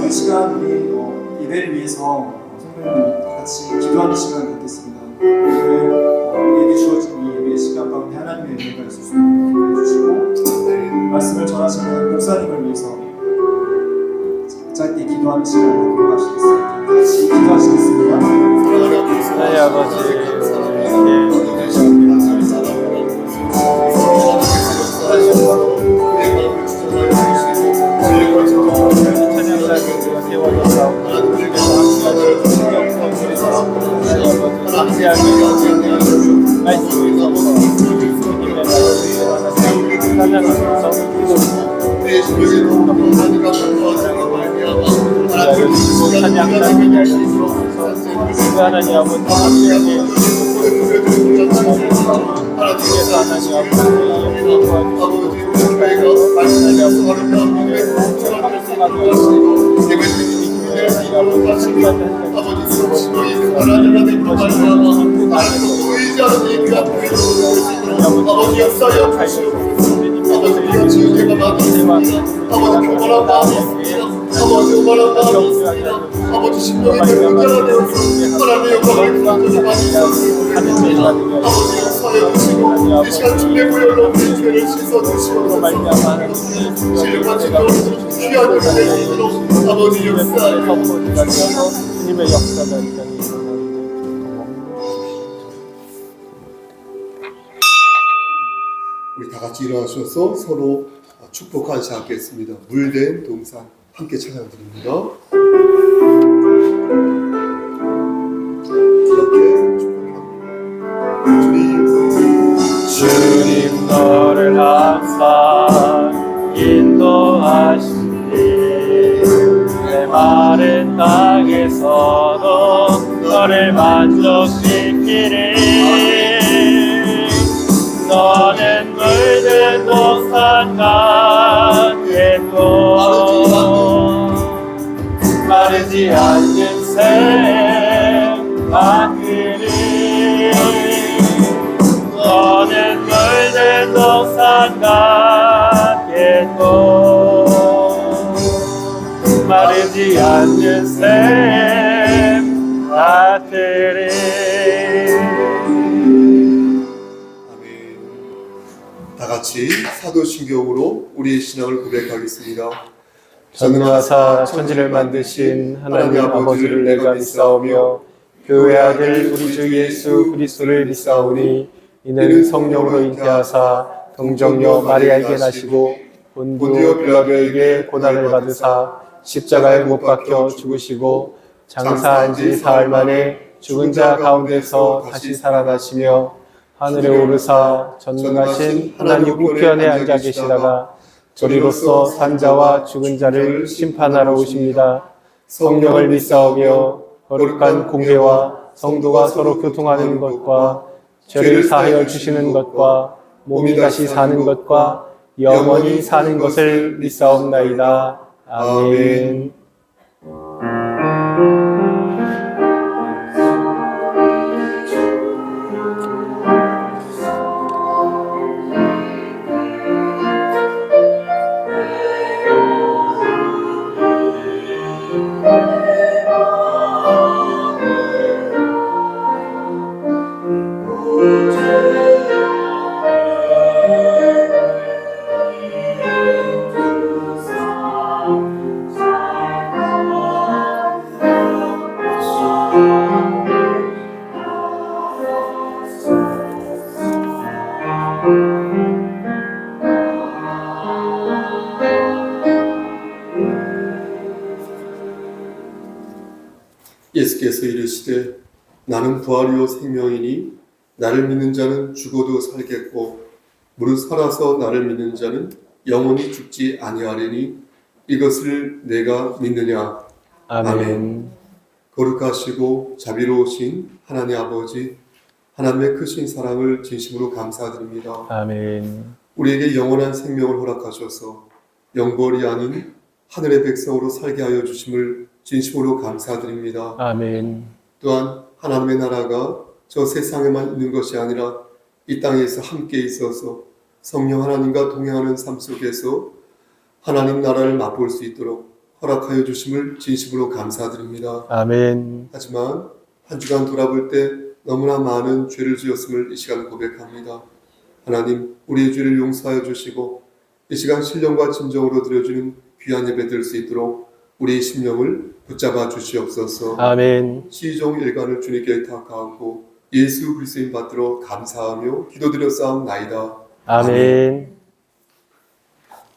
이 시간 우리 예배를 위해서 성도님들 같이 기도하는 시간을 갖겠습니다. 오늘 우리에게 주어진 이 예배 시간 가운데 하나님의 은혜가 있을 수 있도록 기도해 주시고 말씀을 전하시는 목사님을 위해서 짧게 기도하는 시간을 갖도록 하시겠습니다. 같이 기도하시겠습니다. 하나님 아버지 하나님 아버지 아버지 심령이 변화가 되어서 하나님의 영광을 받으시고 아버지 역사해 주시고 이 시간 주의 구별로 우리 죄를 씻어주시고 신령과 진정으로 귀한 은혜를 내주시도록 아버지 역사해 주님의 역사가 이 땅에 우리 다 같이 일어나셔서 서로 축복하지 않겠습니다. 물된 동산 함께 찬양드립니다. 주님 너를 항상 인도하시니 내 마른 땅에서도 너를 만족시키리. 너는 물든 동산 같게 또 마르지 않는 샘 같으리. 너는 물든 동산 같게 또 마르지 않는 샘 같으리. 다 같이 사도신경으로 우리의 신앙을 고백하겠습니다. 전능하사 천지를 만드신 하나님 아버지를 내가 믿사오며 그의 아들 우리 주 예수 그리스도를 믿사오니 이는 성령으로 잉태하사 동정녀 마리아에게 나시고 본디오 빌라도에게 고난을 받으사 십자가에 못 박혀 죽으시고 장사한 지 사흘 만에 죽은 자 가운데서 다시 살아나시며 하늘에 오르사 전능하신 하나님 우편에 앉아 계시다가 저리로서 산자와 죽은 자를 심판하러 오십니다. 성령을 믿사오며 거룩한 공회와 성도가 서로 교통하는 것과 죄를 사하여 주시는 것과 몸이 다시 사는 것과 영원히 사는 것을 믿사옵나이다. 아멘. 예수께서 이르시되 나는 부활이요 생명이니 나를 믿는 자는 죽어도 살겠고 무릇 살아서 나를 믿는 자는 영원히 죽지 아니하리니 이것을 내가 믿느냐. 아멘. 거룩하시고 자비로우신 하나님 아버지, 하나님의 크신 사랑을 진심으로 감사드립니다. 아멘. 우리에게 영원한 생명을 허락하셔서 영벌이 아닌 하늘의 백성으로 살게 하여 주심을 진심으로 감사드립니다. 아멘. 또한 하나님의 나라가 저 세상에만 있는 것이 아니라 이 땅에서 함께 있어서 성령 하나님과 동행하는 삶 속에서 하나님 나라를 맛볼 수 있도록 허락하여 주심을 진심으로 감사드립니다. 아멘. 하지만 한 주간 돌아볼 때 너무나 많은 죄를 지었음을 이 시간 고백합니다. 하나님, 우리의 죄를 용서하여 주시고 이 시간 신령과 진정으로 드려지는 귀한 예배 드릴 수 있도록 우리의 심령을 붙잡아 주시옵소서. 아멘. 시종 일관을 주님께 탁하고 예수 그리스도인 받들어 감사하며 기도드려 싸움나이다. 아멘.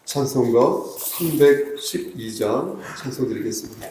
찬송가 312장 찬송 드리겠습니다.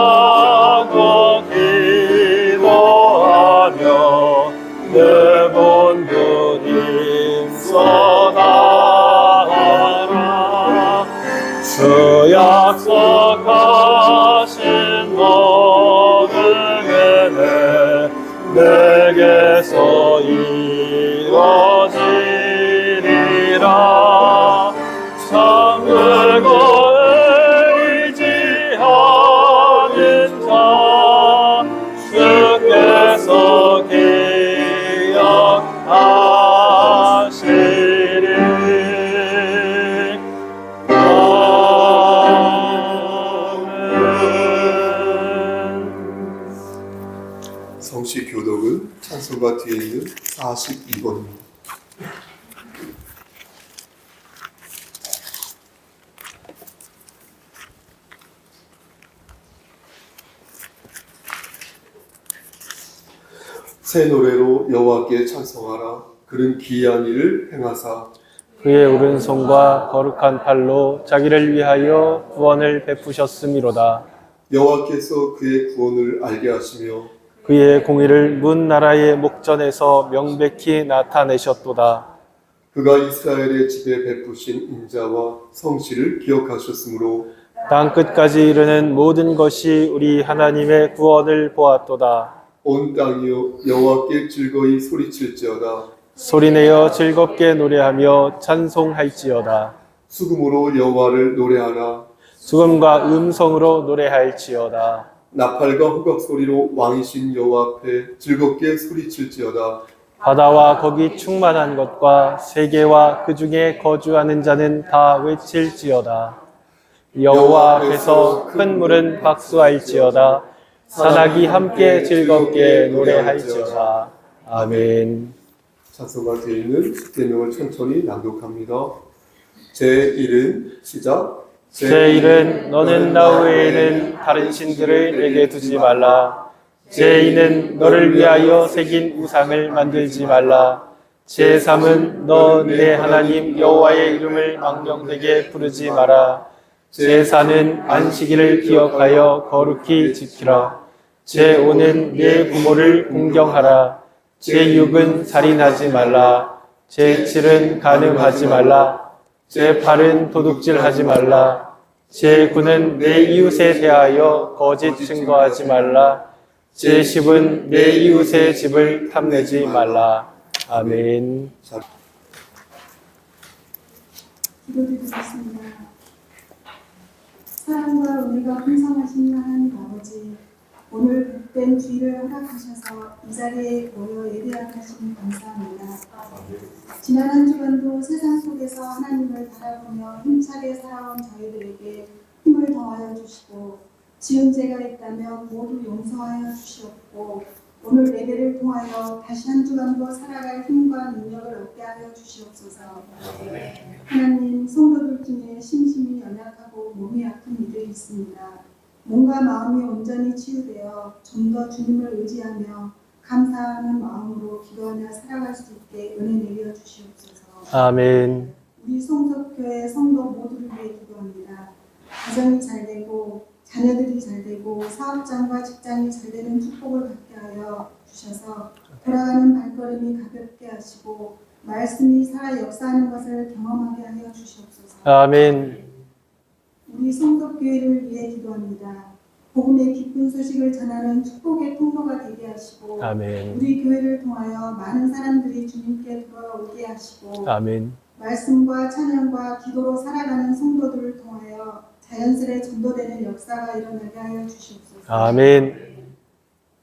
찬양하고 기도하며 내 본분 인서나가라. 주 약속하신 모든 은혜 내게서 이루어지리라. 잠들고 주께서 기억하시리. 아멘. 성시 교독은 찬송가 뒤에 있는 42번입니다. 새 노래로 여호와께 찬송하라. 그는 기이한 일을 행하사 그의 오른손과 거룩한 팔로 자기를 위하여 구원을 베푸셨음이로다. 여호와께서 그의 구원을 알게 하시며 그의 공의를 문 나라의 목전에서 명백히 나타내셨도다. 그가 이스라엘의 집에 베푸신 인자와 성실을 기억하셨으므로 땅 끝까지 이르는 모든 것이 우리 하나님의 구원을 보았도다. 온 땅이여 여호와께 즐거이 소리칠지어다. 소리내어 즐겁게 노래하며 찬송할지어다. 수금으로 여호와를 노래하라. 수금과 음성으로 노래할지어다. 나팔과 호각 소리로 왕이신 여호와 앞에 즐겁게 소리칠지어다. 바다와 거기 충만한 것과 세계와 그 중에 거주하는 자는 다 외칠지어다. 여호와 앞에서 큰 물은 박수할지어다. 산악이 함께 즐겁게 노래할지어다. 아멘. 찬송가 뒤에 있는 십계명을 천천히 낭독합니다. 제1은 시작. 제1은 너는 나 외에는 다른 신들을 내게 두지 말라. 제2는 너를 위하여 새긴 우상을 만들지 말라. 제3은 너 내 하나님 여호와의 이름을 망령되게 부르지 마라. 제4는 안식일을 기억하여 거룩히 지키라. 제5는 내 부모를 공경하라. 제6은 살인하지 말라. 제7은 간음하지 말라. 제8은 도둑질하지 말라. 제9는 내 이웃에 대하여 거짓 증거하지 말라. 제10은 내 이웃의 집을 탐내지 말라. 아멘. 기도드리겠습니다. 사랑과 은혜가 풍성하신 하나님 아버지, 오늘 복된 주일을 허락하셔서 이 자리에 모여 예배하시니 감사합니다. 지난 한 주간도 세상 속에서 하나님을 바라보며 힘차게 살아온 저희들에게 힘을 더하여 주시고, 지은 죄가 있다면 모두 용서하여 주시옵고, 오늘 예배를 통하여 다시 한 주간도 살아갈 힘과 능력을 얻게 하여 주시옵소서. 하나님, 성도들 중에 심심히 연약하고 몸이 아픈 이들이 있습니다. 몸과 마음이 온전히 치유되어 좀 더 주님을 의지하며 감사하는 마음으로 기도하며 살아갈 수 있게 은혜 내려 주시옵소서. 아멘. 우리 송석교회 성도 모두를 위해 기도합니다. 가정이 잘 되고 자녀들이 잘 되고 사업장과 직장이 잘 되는 축복을 받게 하여 주셔서 돌아가는 발걸음이 가볍게 하시고 말씀이 살아 역사하는 것을 경험하게 하여 주시옵소서. 아멘. 우리 성덕교회를 위해 기도합니다. 복음의 기쁜 소식을 전하는 축복의 통로가 되게 하시고 아멘. 우리 교회를 통하여 많은 사람들이 주님께 돌아오게 하시고 아멘. 말씀과 찬양과 기도로 살아가는 성도들을 통하여 자연스레 전도되는 역사가 일어나게 하여 주시옵소서. 아멘.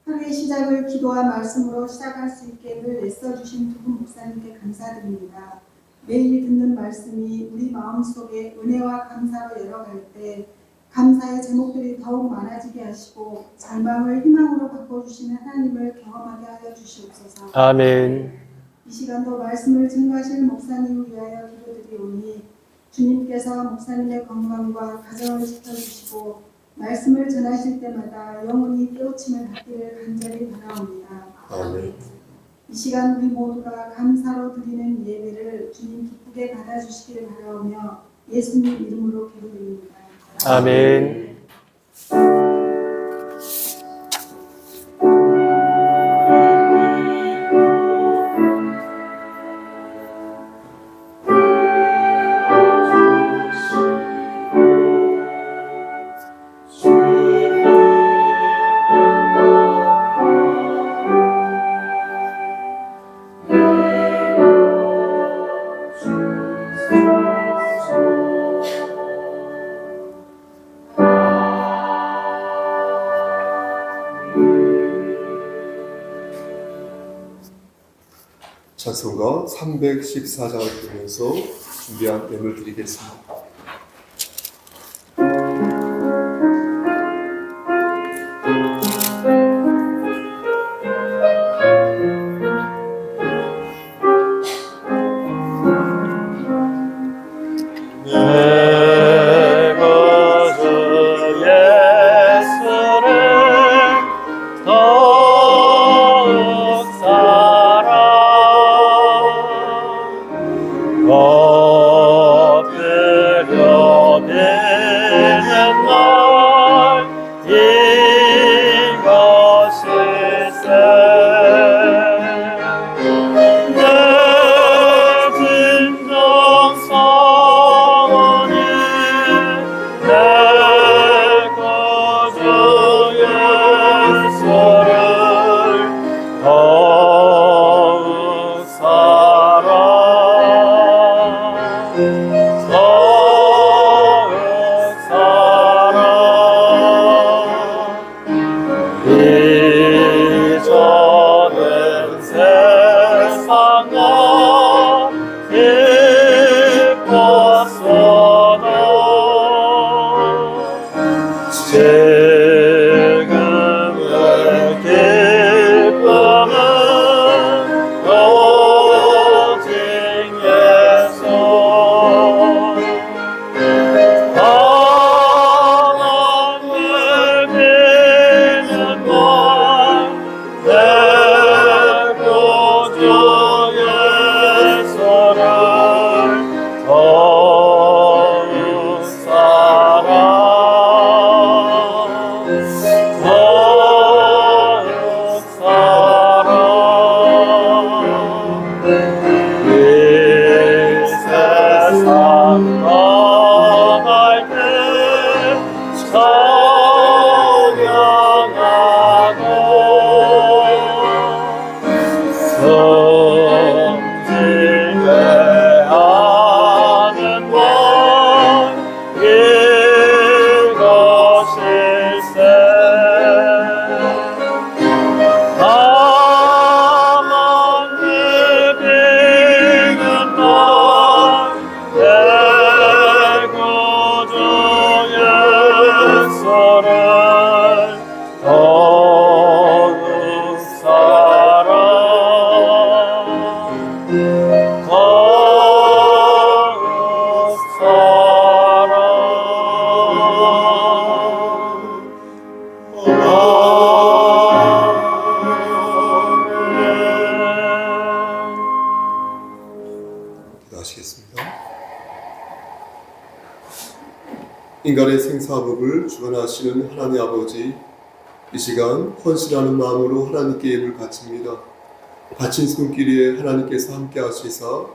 하루의 시작을 기도와 말씀으로 시작할 수 있게 늘 애써주신 두 분 목사님께 감사드립니다. 매일 듣는 말씀이 우리 마음속에 은혜와 감사로 열어갈 때 감사의 제목들이 더욱 많아지게 하시고 절망을 희망으로 바꿔주시는 하나님을 경험하게 하여 주시옵소서. 아멘. 이 시간도 말씀을 증거하실 목사님을 위하여 기도드리오니 주님께서 목사님의 건강과 가정을 지켜주시고 말씀을 전하실 때마다 영원히 깨우침을 받기를 간절히 바라옵니다. 아멘. 이 시간 우리 모두가 감사로 드리는 예배를 주님 기쁘게 받아주시기를 바라오며 예수님 이름으로 기도드립니다. 아멘. 찬송가 314장을 부르면서 준비한 예물 드리겠습니다. 찬양하고 기도하시겠습니다. 인간의 생사법을 주관하시는 하나님 아버지, 이 시간 헌신하는 마음으로 하나님께 예물 바칩니다. 바친 손길에 하나님께서 함께 하시사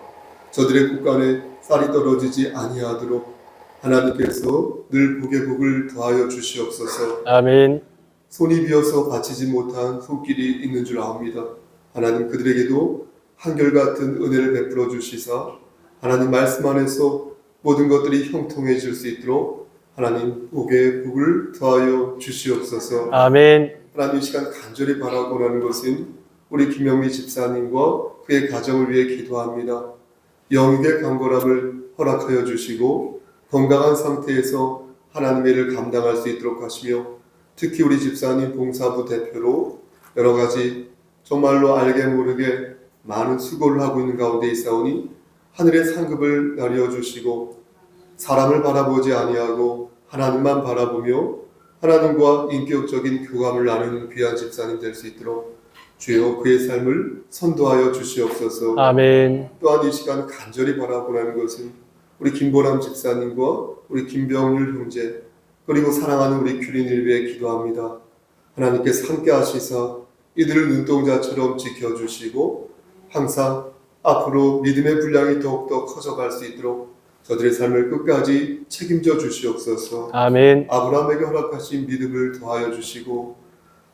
저들의 곳간에 쌀이 떨어지지 아니하도록 하나님께서 늘 복의 복을 더하여 주시옵소서. 아멘. 손이 비어서 바치지 못한 손길이 있는 줄 압니다. 하나님 그들에게도 한결같은 은혜를 베풀어 주시사 하나님 말씀 안에서 모든 것들이 형통해질 수 있도록 하나님 복의 복을 더하여 주시옵소서. 아멘. 하나님 이 시간 간절히 바라고 하는 것은 우리 김영미 집사님과 그의 가정을 위해 기도합니다. 영육의 강건함을 허락하여 주시고 건강한 상태에서 하나님의 일을 감당할 수 있도록 하시며 특히 우리 집사님 봉사부 대표로 여러 가지 정말로 알게 모르게 많은 수고를 하고 있는 가운데 있사오니 하늘의 상급을 나뉘어 주시고 사람을 바라보지 아니하고 하나님만 바라보며 하나님과 인격적인 교감을 나누는 귀한 집사님 될 수 있도록 주여 그의 삶을 선도하여 주시옵소서. 아멘. 또한 이 시간 간절히 바라고 하는 것은 우리 김보람 집사님과 우리 김병률 형제 그리고 사랑하는 우리 규린을 위해 기도합니다. 하나님께서 함께 하시사 이들을 눈동자처럼 지켜주시고 항상 앞으로 믿음의 분량이 더욱더 커져갈 수 있도록 저들의 삶을 끝까지 책임져 주시옵소서. 아멘. 아브라함에게 허락하신 믿음을 더하여 주시고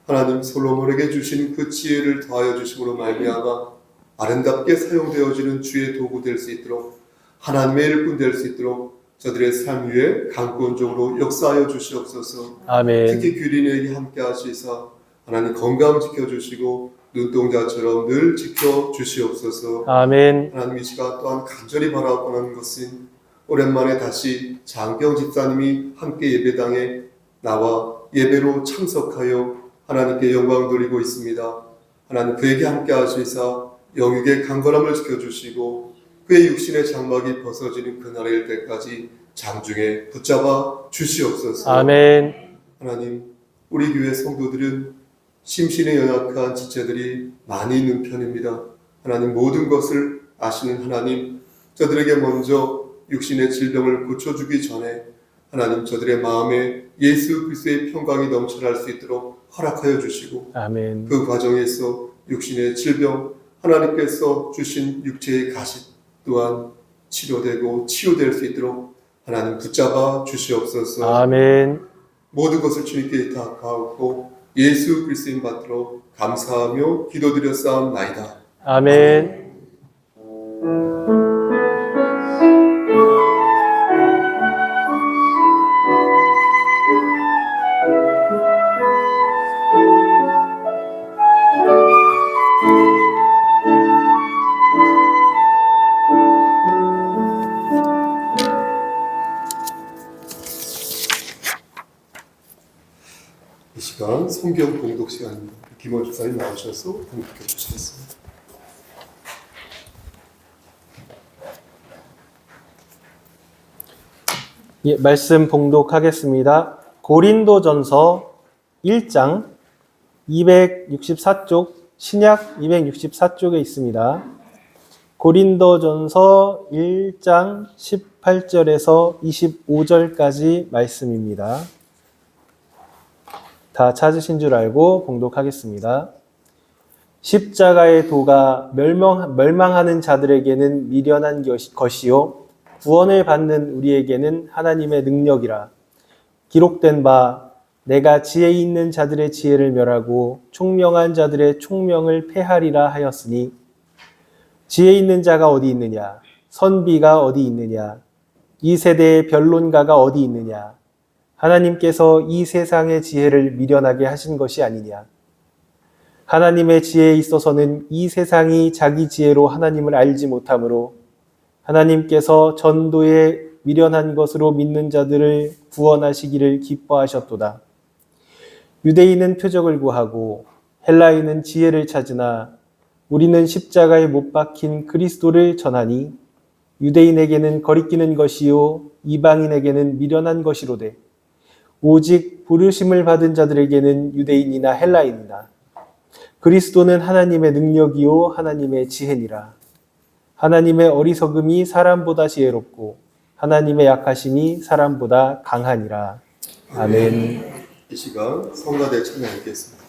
하나님 솔로몬에게 주신 그 지혜를 더하여 주심으로 말미암아 아름답게 사용되어지는 주의 도구 될 수 있도록 하나님의 일꾼 될 수 있도록 저들의 삶 위에 강권적으로 역사하여 주시옵소서. 아멘. 특히 규린에게 함께 하시사 하나님 건강 지켜주시고 눈동자처럼 늘 지켜주시옵소서. 아멘. 하나님 이 시간 또한 간절히 바라고 하는 것은 오랜만에 다시 장경 집사님이 함께 예배당에 나와 예배로 참석하여 하나님께 영광 돌리고 있습니다. 하나님 그에게 함께 하시사 영육의 강건함을 지켜주시고 그의 육신의 장막이 벗어지는 그날에 일 때까지 장중에 붙잡아 주시옵소서. 아멘. 하나님 우리 교회 성도들은 심신에 연약한 지체들이 많이 있는 편입니다. 하나님 모든 것을 아시는 하나님 저들에게 먼저 육신의 질병을 고쳐주기 전에 하나님 저들의 마음에 예수 그리스도의 평강이 넘쳐날 수 있도록 허락하여 주시고 아멘. 그 과정에서 육신의 질병 하나님께서 주신 육체의 가시 또한 치료되고 치유될 수 있도록 하나님 붙잡아 주시옵소서. 아멘. 모든 것을 주님께 의탁하고 예수 그리스도인 받들어 감사하며 기도드렸사옵나이다. 아멘. 이 시간 성경 봉독 시간입니다. 김원 집사님 나오셔서 봉독해 주시겠습니다. 예, 말씀 봉독하겠습니다. 고린도전서 1장 264쪽, 신약 264쪽에 있습니다. 고린도전서 1장 18절에서 25절까지 말씀입니다. 다 찾으신 줄 알고 봉독하겠습니다. 십자가의 도가 멸망하는 자들에게는 미련한 것이요 구원을 받는 우리에게는 하나님의 능력이라. 기록된 바 내가 지혜 있는 자들의 지혜를 멸하고 총명한 자들의 총명을 패하리라 하였으니 지혜 있는 자가 어디 있느냐? 선비가 어디 있느냐? 이 세대의 변론가가 어디 있느냐? 하나님께서 이 세상의 지혜를 미련하게 하신 것이 아니냐? 하나님의 지혜에 있어서는 이 세상이 자기 지혜로 하나님을 알지 못하므로 하나님께서 전도에 미련한 것으로 믿는 자들을 구원하시기를 기뻐하셨도다. 유대인은 표적을 구하고 헬라인은 지혜를 찾으나 우리는 십자가에 못 박힌 그리스도를 전하니 유대인에게는 거리끼는 것이요 이방인에게는 미련한 것이로되 오직 부르심을 받은 자들에게는 유대인이나 헬라인이나 그리스도는 하나님의 능력이요 하나님의 지혜니라. 하나님의 어리석음이 사람보다 지혜롭고 하나님의 약하심이 사람보다 강하니라. 아멘. 이 시간 성가대 찬양 읽겠습니다.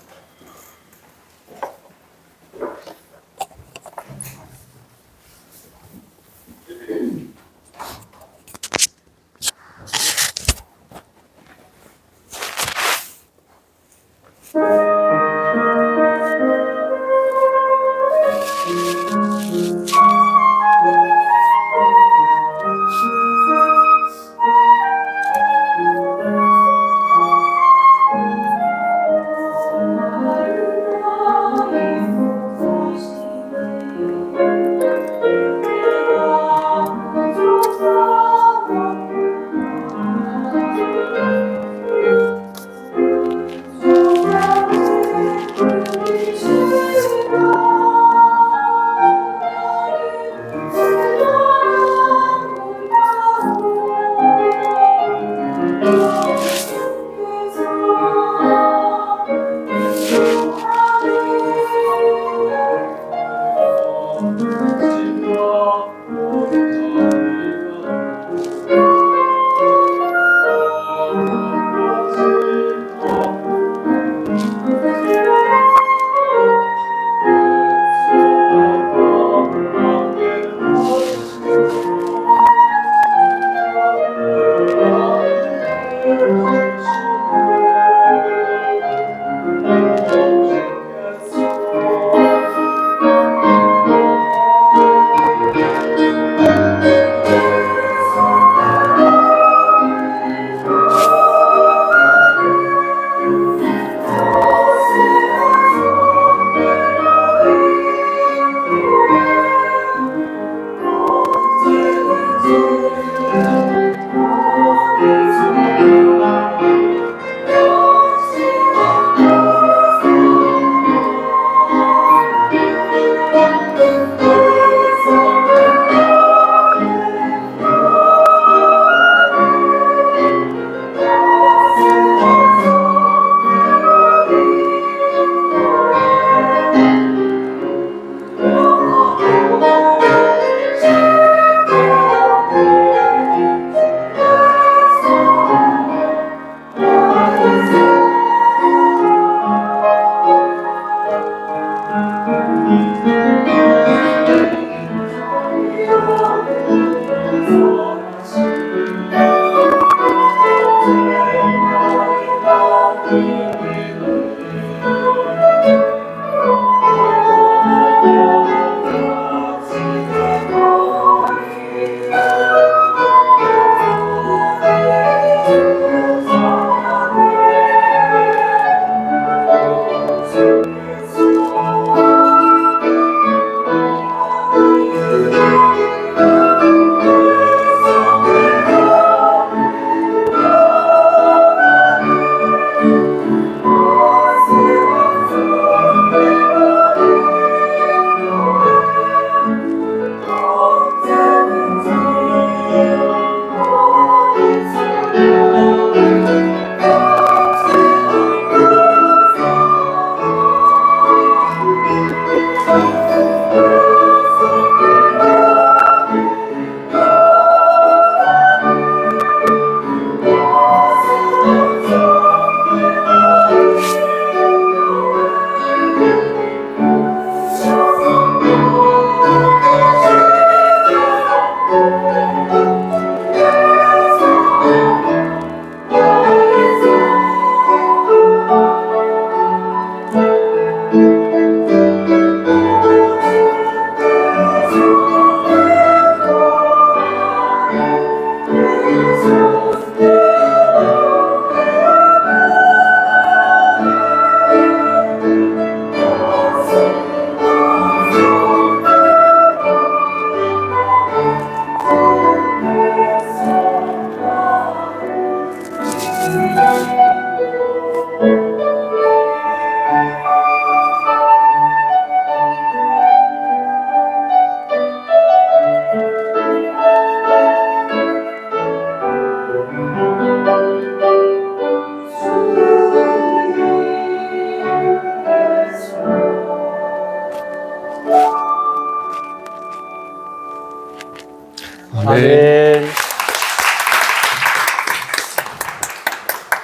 아멘.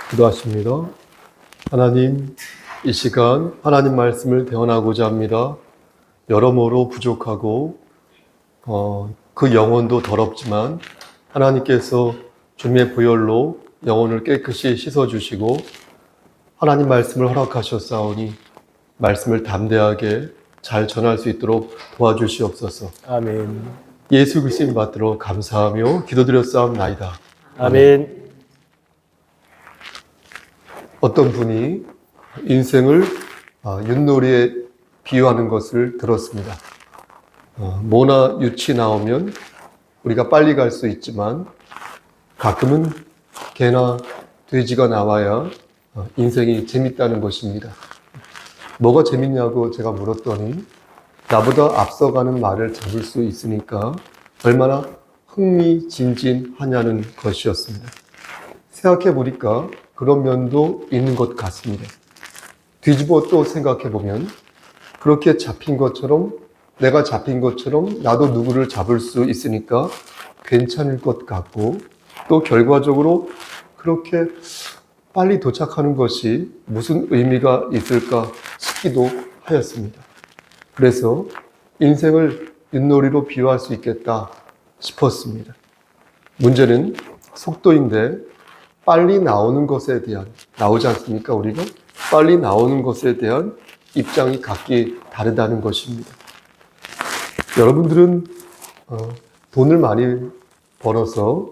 기도하십니다. 하나님, 이 시간 하나님 말씀을 대언하고자 합니다. 여러모로 부족하고 그 영혼도 더럽지만 하나님께서 주님의 보혈로 영혼을 깨끗이 씻어주시고 하나님 말씀을 허락하셨사오니 말씀을 담대하게 잘 전할 수 있도록 도와주시옵소서. 아멘. 예수 그리스도님 받들어 감사하며 기도드렸사옵나이다. 아멘. 어떤 분이 인생을 윷놀이에 비유하는 것을 들었습니다. 모나 윷이 나오면 우리가 빨리 갈 수 있지만 가끔은 개나 돼지가 나와야 인생이 재밌다는 것입니다. 뭐가 재밌냐고 제가 물었더니 나보다 앞서가는 말을 잡을 수 있으니까 얼마나 흥미진진하냐는 것이었습니다. 생각해 보니까 그런 면도 있는 것 같습니다. 뒤집어 또 생각해 보면 그렇게 잡힌 것처럼 내가 잡힌 것처럼 나도 누구를 잡을 수 있으니까 괜찮을 것 같고 또 결과적으로 그렇게 빨리 도착하는 것이 무슨 의미가 있을까 싶기도 하였습니다. 그래서 인생을 윷놀이로 비유할 수 있겠다 싶었습니다. 문제는 속도인데 빨리 나오는 것에 대한, 나오지 않습니까 우리가? 빨리 나오는 것에 대한 입장이 각기 다르다는 것입니다. 여러분들은 돈을 많이 벌어서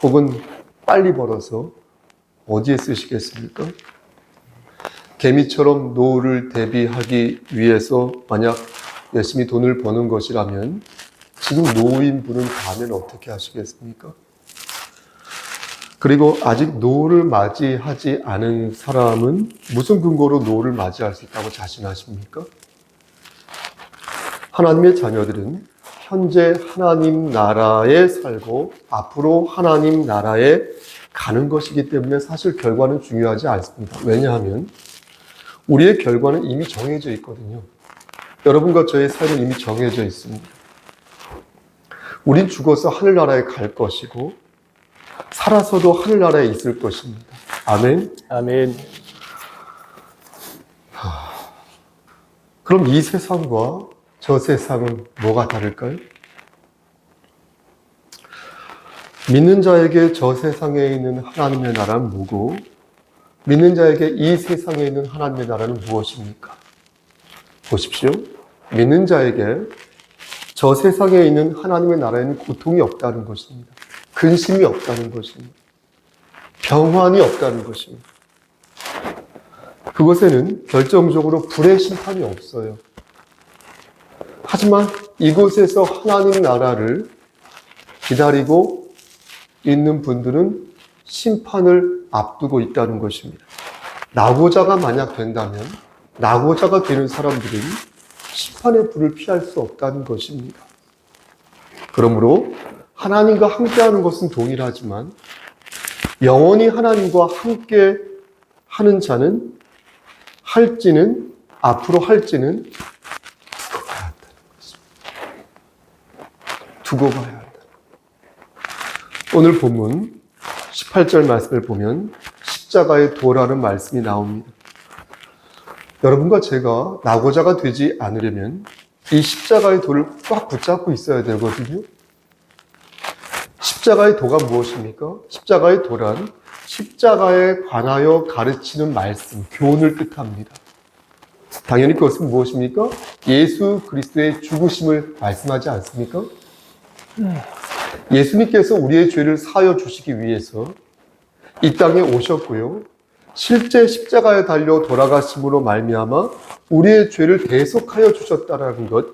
혹은 빨리 벌어서 어디에 쓰시겠습니까? 개미처럼 노후를 대비하기 위해서 만약 열심히 돈을 버는 것이라면 지금 노후인 분은 다음에는 어떻게 하시겠습니까? 그리고 아직 노후를 맞이하지 않은 사람은 무슨 근거로 노후를 맞이할 수 있다고 자신하십니까? 하나님의 자녀들은 현재 하나님 나라에 살고 앞으로 하나님 나라에 가는 것이기 때문에 사실 결과는 중요하지 않습니다. 왜냐하면 우리의 결과는 이미 정해져 있거든요. 여러분과 저의 삶은 이미 정해져 있습니다. 우린 죽어서 하늘나라에 갈 것이고 살아서도 하늘나라에 있을 것입니다. 아멘. 아멘. 그럼 이 세상과 저 세상은 뭐가 다를까요? 믿는 자에게 저 세상에 있는 하나님의 나라는 뭐고 믿는 자에게 이 세상에 있는 하나님의 나라는 무엇입니까? 보십시오. 믿는 자에게 저 세상에 있는 하나님의 나라에는 고통이 없다는 것입니다. 근심이 없다는 것입니다. 평안이 없다는 것입니다. 그곳에는 결정적으로 불의 심판이 없어요. 하지만 이곳에서 하나님 나라를 기다리고 있는 분들은 심판을 앞두고 있다는 것입니다. 낙오자가 만약 된다면 낙오자가 되는 사람들은 심판의 불을 피할 수 없다는 것입니다. 그러므로 하나님과 함께하는 것은 동일하지만 영원히 하나님과 함께 하는 자는 앞으로 할지는 두고 봐야 한다. 오늘 본문 18절 말씀을 보면 십자가의 도라는 말씀이 나옵니다. 여러분과 제가 낙오자가 되지 않으려면 이 십자가의 도를 꽉 붙잡고 있어야 되거든요. 십자가의 도가 무엇입니까? 십자가의 도란 십자가에 관하여 가르치는 말씀, 교훈을 뜻합니다. 당연히 그것은 무엇입니까? 예수 그리스도의 죽으심을 말씀하지 않습니까? 예수님께서 우리의 죄를 사하여 주시기 위해서 이 땅에 오셨고요. 실제 십자가에 달려 돌아가심으로 말미암아 우리의 죄를 대속하여 주셨다는 것,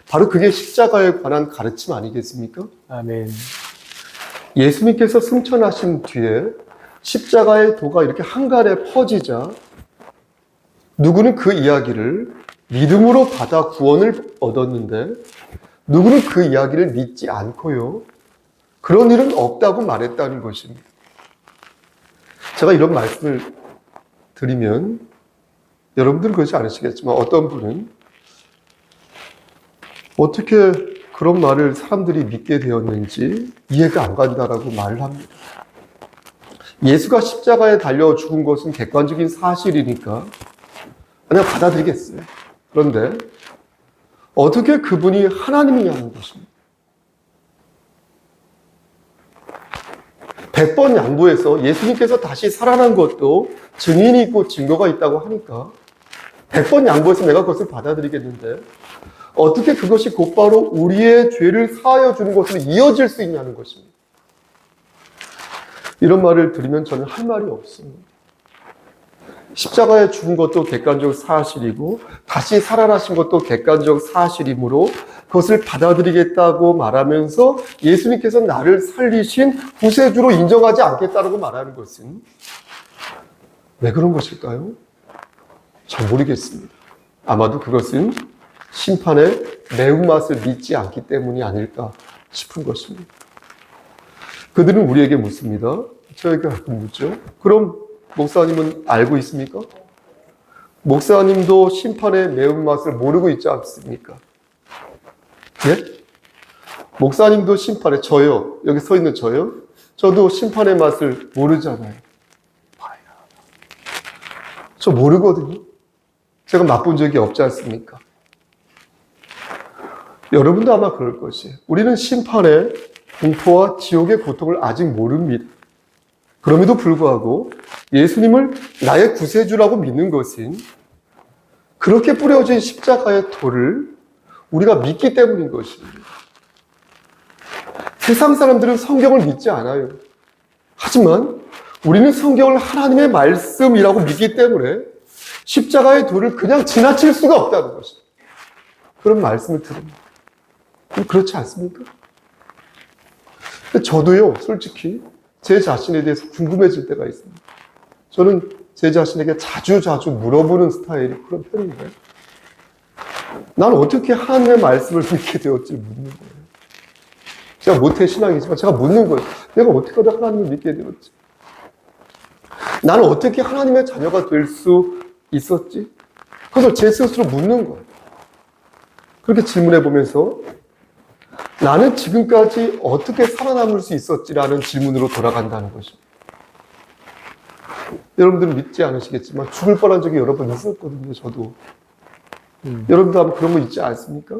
바로 그게 십자가에 관한 가르침 아니겠습니까? 아멘. 예수님께서 승천하신 뒤에 십자가의 도가 이렇게 한갈에 퍼지자 누구는 그 이야기를 믿음으로 받아 구원을 얻었는데 누구는 그 이야기를 믿지 않고요. 그런 일은 없다고 말했다는 것입니다. 제가 이런 말씀을 드리면 여러분들은 그렇지 않으시겠지만 어떤 분은 어떻게 그런 말을 사람들이 믿게 되었는지 이해가 안 간다라고 말을 합니다. 예수가 십자가에 달려 죽은 것은 객관적인 사실이니까 내가 받아들이겠어요. 그런데 어떻게 그분이 하나님이냐는 것입니다. 100번 양보해서 예수님께서 다시 살아난 것도 증인이 있고 증거가 있다고 하니까 100번 양보해서 내가 그것을 받아들이겠는데 어떻게 그것이 곧바로 우리의 죄를 사하여 주는 것으로 이어질 수 있냐는 것입니다. 이런 말을 들으면 저는 할 말이 없습니다. 십자가에 죽은 것도 객관적 사실이고 다시 살아나신 것도 객관적 사실이므로 그것을 받아들이겠다고 말하면서 예수님께서 나를 살리신 구세주로 인정하지 않겠다고 말하는 것은 왜 그런 것일까요? 잘 모르겠습니다. 아마도 그것은 심판의 매운맛을 믿지 않기 때문이 아닐까 싶은 것입니다. 그들은 우리에게 묻습니다. 저에게 묻죠. 그럼 목사님은 알고 있습니까? 목사님도 심판의 매운맛을 모르고 있지 않습니까? 예? 목사님도 심판의, 저요. 여기 서 있는 저요. 저도 심판의 맛을 모르잖아요. 저 모르거든요. 제가 맛본 적이 없지 않습니까? 여러분도 아마 그럴 것이에요. 우리는 심판의 공포와 지옥의 고통을 아직 모릅니다. 그럼에도 불구하고 예수님을 나의 구세주라고 믿는 것은 그렇게 뿌려진 십자가의 돌을 우리가 믿기 때문인 것입니다. 세상 사람들은 성경을 믿지 않아요. 하지만 우리는 성경을 하나님의 말씀이라고 믿기 때문에 십자가의 돌을 그냥 지나칠 수가 없다는 것입니다. 그런 말씀을 들읍니다. 그렇지 않습니까? 근데 저도요, 솔직히 제 자신에 대해서 궁금해질 때가 있습니다. 저는 제 자신에게 자주 물어보는 스타일이 그런 편인데 난 어떻게 하나님의 말씀을 믿게 되었지 묻는 거예요. 제가 모태 신앙이지만 제가 묻는 거예요. 내가 어떻게 하다 하나님을 믿게 되었지? 나는 어떻게 하나님의 자녀가 될 수 있었지? 그것을 제 스스로 묻는 거예요. 그렇게 질문해 보면서 나는 지금까지 어떻게 살아남을 수 있었지라는 질문으로 돌아간다는 것입니다. 여러분들은 믿지 않으시겠지만 죽을 뻔한 적이 여러 번 있었거든요. 저도. 여러분도 아마 그런 거 있지 않습니까?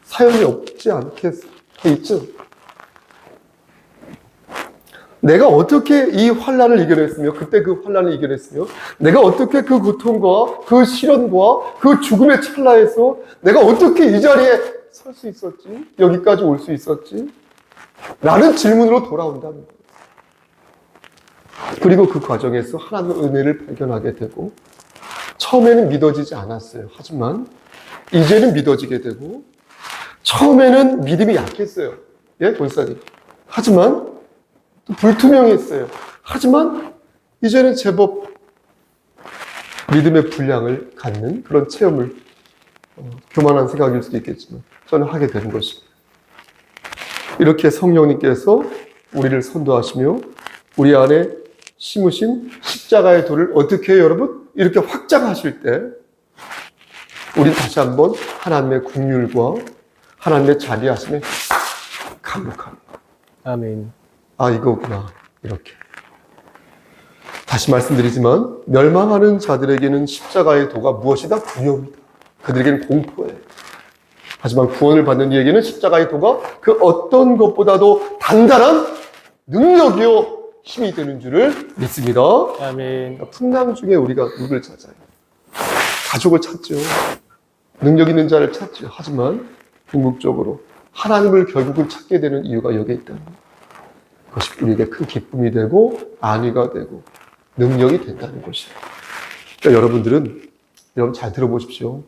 사연이 없지 않겠어요? 있죠? 내가 어떻게 이 환난을 이겨냈으며 그때 그 환난을 이겨냈으며 내가 어떻게 그 고통과 그 시련과 그 죽음의 찰나에서 내가 어떻게 이 자리에 설 수 있었지? 여기까지 올 수 있었지? 라는 질문으로 돌아온다는 거예요. 그리고 그 과정에서 하나님의 은혜를 발견하게 되고 처음에는 믿어지지 않았어요. 하지만 이제는 믿어지게 되고 처음에는 믿음이 약했어요. 예, 권사님. 하지만 또 불투명했어요. 하지만 이제는 제법 믿음의 분량을 갖는 그런 체험을 교만한 생각일 수도 있겠지만 저는 하게 되는 것입니다. 이렇게 성령님께서 우리를 선도하시며 우리 안에 심으신 십자가의 돌을 어떻게 해요, 여러분? 이렇게 확장하실 때 우리 다시 한번 하나님의 긍휼과 하나님의 자비하심에 감격합니다. 아멘. 아, 이거구나. 이렇게. 다시 말씀드리지만 멸망하는 자들에게는 십자가의 도가 무엇이다? 두려움이다. 그들에게는 공포예요. 하지만 구원을 받는 이에게는 십자가의 도가 그 어떤 것보다도 단단한 능력이요 힘이 되는 줄을 믿습니다. 아멘. 풍랑 중에 우리가 누굴 찾아요? 가족을 찾죠. 능력 있는 자를 찾죠. 하지만 궁극적으로 하나님을 결국은 찾게 되는 이유가 여기에 있다는 거예요. 그것이 우리에게 큰 기쁨이 되고 안위가 되고 능력이 된다는 것이에요. 그러니까 여러분 잘 들어보십시오.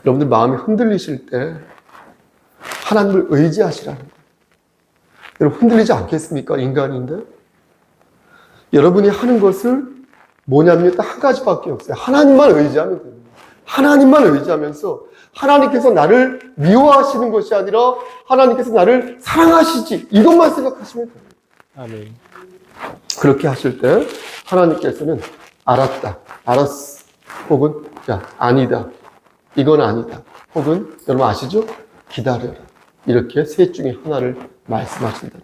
여러분들 마음이 흔들리실 때 하나님을 의지하시라는 거예요. 여러분 흔들리지 않겠습니까? 인간인데. 여러분이 하는 것을 뭐냐면 딱 한 가지밖에 없어요. 하나님만 의지하면 됩니다. 하나님만 의지하면서 하나님께서 나를 미워하시는 것이 아니라 하나님께서 나를 사랑하시지 이것만 생각하시면 됩니다. 아멘. 그렇게 하실 때 하나님께서는 알았다, 알았어, 혹은 야 아니다, 이건 아니다, 혹은 여러분 아시죠? 기다려라. 이렇게 셋 중에 하나를 말씀하신다.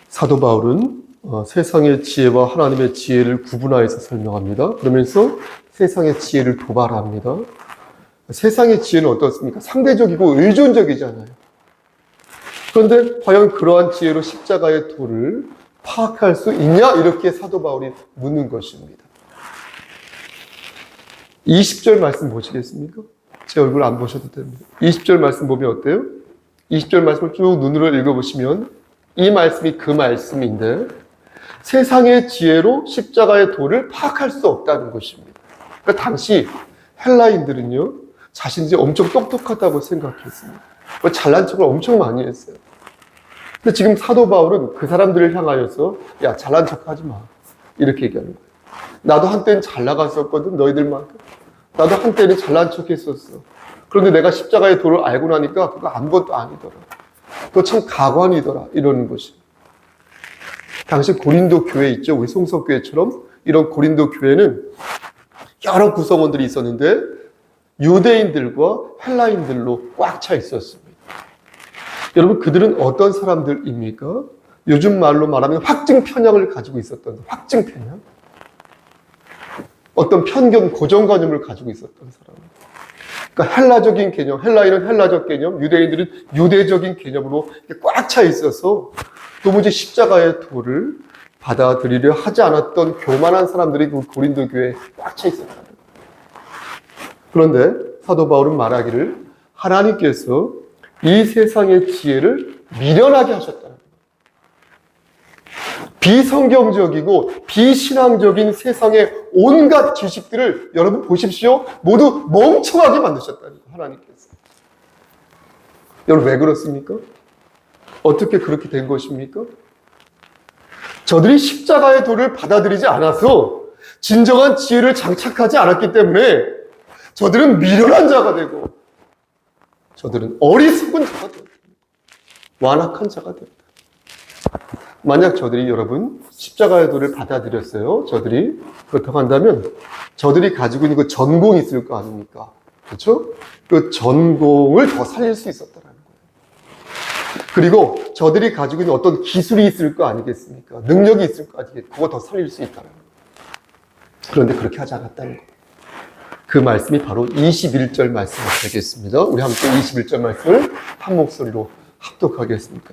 사도 바울은 세상의 지혜와 하나님의 지혜를 구분하여서 설명합니다. 그러면서 세상의 지혜를 도발합니다. 세상의 지혜는 어떻습니까? 상대적이고 의존적이잖아요. 그런데 과연 그러한 지혜로 십자가의 도를 파악할 수 있냐? 이렇게 사도 바울이 묻는 것입니다. 20절 말씀 보시겠습니까? 제 얼굴 안 보셔도 됩니다. 20절 말씀 보면 어때요? 20절 말씀을 쭉 눈으로 읽어보시면 이 말씀이 그 말씀인데 세상의 지혜로 십자가의 도를 파악할 수 없다는 것입니다. 그러니까 당시 헬라인들은요, 자신들이 엄청 똑똑하다고 생각했습니다. 잘난 척을 엄청 많이 했어요. 근데 지금 사도 바울은 그 사람들을 향하여서 야, 잘난 척 하지 마. 이렇게 얘기하는 거예요. 나도 한때는 잘 나갔었거든, 너희들만큼. 나도 한때는 잘난 척 했었어. 그런데 내가 십자가의 도를 알고 나니까 그거 아무것도 아니더라. 그거 참 가관이더라. 이러는 것이. 당시 고린도 교회 있죠. 우리 송석교회처럼 이런 고린도 교회는 여러 구성원들이 있었는데 유대인들과 헬라인들로 꽉 차 있었습니다. 여러분, 그들은 어떤 사람들입니까? 요즘 말로 말하면 확증 편향을 가지고 있었던, 확증 편향? 어떤 편견, 고정관념을 가지고 있었던 사람. 그러니까 헬라적인 개념, 헬라인은 헬라적 개념, 유대인들은 유대적인 개념으로 꽉 차 있어서 도무지 십자가의 도를 받아들이려 하지 않았던 교만한 사람들이 그 고린도 교회에 꽉 차 있었다. 그런데 사도 바울은 말하기를 하나님께서 이 세상의 지혜를 미련하게 하셨다는 거예요. 비성경적이고 비신앙적인 세상의 온갖 지식들을 여러분 보십시오. 모두 멍청하게 만드셨다는 거예요. 하나님께서. 여러분 왜 그렇습니까? 어떻게 그렇게 된 것입니까? 저들이 십자가의 도를 받아들이지 않아서 진정한 지혜를 장착하지 않았기 때문에 저들은 미련한 자가 되고 저들은 어리석은 자가 됩니다. 완악한 자가 됩니다. 만약 저들이 여러분 십자가의 도를 받아들였어요. 저들이 그렇다고 한다면 저들이 가지고 있는 그 전공이 있을 거 아닙니까? 그렇죠? 그 전공을 더 살릴 수 있었다는 거예요. 그리고 저들이 가지고 있는 어떤 기술이 있을 거 아니겠습니까? 능력이 있을 거 아니겠습니까? 그거 더 살릴 수 있다는 거예요. 그런데 그렇게 하지 않았다는 거예요. 그 말씀이 바로 21절 말씀이 되겠습니다. 우리 함께 21절 말씀을 한 목소리로 합독하겠습니다.